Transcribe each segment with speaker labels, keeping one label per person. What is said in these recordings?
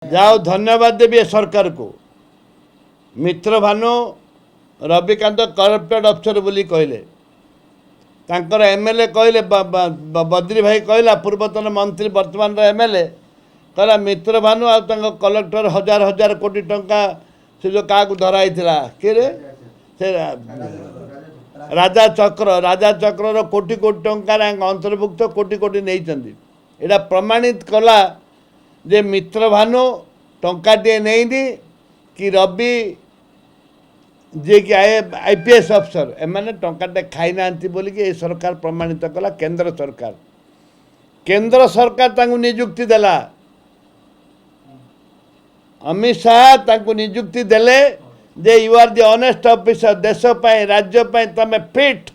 Speaker 1: जाओ धन्यवाद देवी ए सरकार को। मित्र भानु रविकांत करप्टेड अफसर बोली कहले, तांकर एमएलए कहले, बद्री भाई कहला, पूर्वतन मंत्री वर्तमान एमएलए कहला मित्र भानु आ कलेक्टर हजार हजार कोटी टंका से जो क्या धराई कि से राजा चक्र कोटी कोटी टंकार अंतर्भुक्त कोटी कोटी नहीं। एटा प्रमाणित कला जे मित्र भानु टंकाटे नहीं कि रवि जे कि आईपीएस अफसर एमाने टंकाटे खाई ना बोलिकी ये सरकार प्रमाणित कला। केंद्र सरकार तांको नियुक्ति देला, अमित शाह तांको नियुक्ति देले जे you are the honest officer, देश पाए राज्य पाए तमे फिट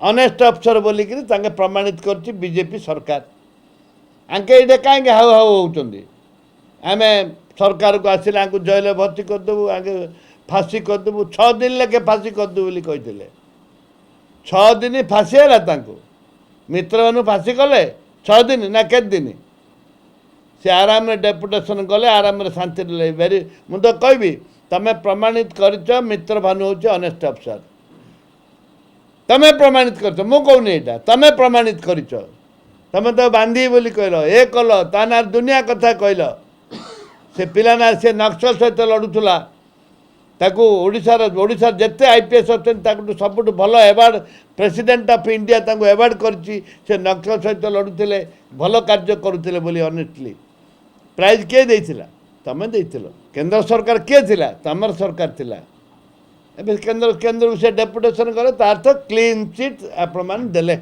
Speaker 1: ऑनेस्ट अफसर बोलिकी तांके प्रमाणित करछि बीजेपी सरकार। आंके ये कहीं हाउ हाउ होती आम सरकार को आसिले आंको जेल भर्ती करदेबू, आगे फांसी करदेबू, 6 दिन लेके फांसी करदेबू बोली कहते। 6 दिन फांसी है मित्र भानु फांसी कले 6 दिन ना के दिन से आराम डेपुटेशन गले आराम शांति वेरी मु तो कहबी तमें प्रमाणित कर मित्र भानु हूँ ऑनेस्ट अफसर। तमें प्रमाणित कर मु कहूनी यहाँ तमें प्रमाणित कर तमें तो बांधी बोली कहल ए कल ता ना दुनिया कथा कहल से पिला ना से नक्सल सहित लड़ूला ताकू ओडिशा जिते आईपीएस अच्छे सबुठ भल एवार्ड प्रेसिडेंट ऑफ इंडिया ताकू एवार्ड करछि से नक्सल सहित लड़ुले भल कार्य करुले बोली ऑनेस्टली प्राइज किए देइथिला तमें देइथिलो। केंद्र सरकार किए थिला तमर सरकार थिला। एबे केंद्र से डेपुटेशन करे तार तो क्लीन चिट आपण मान देले।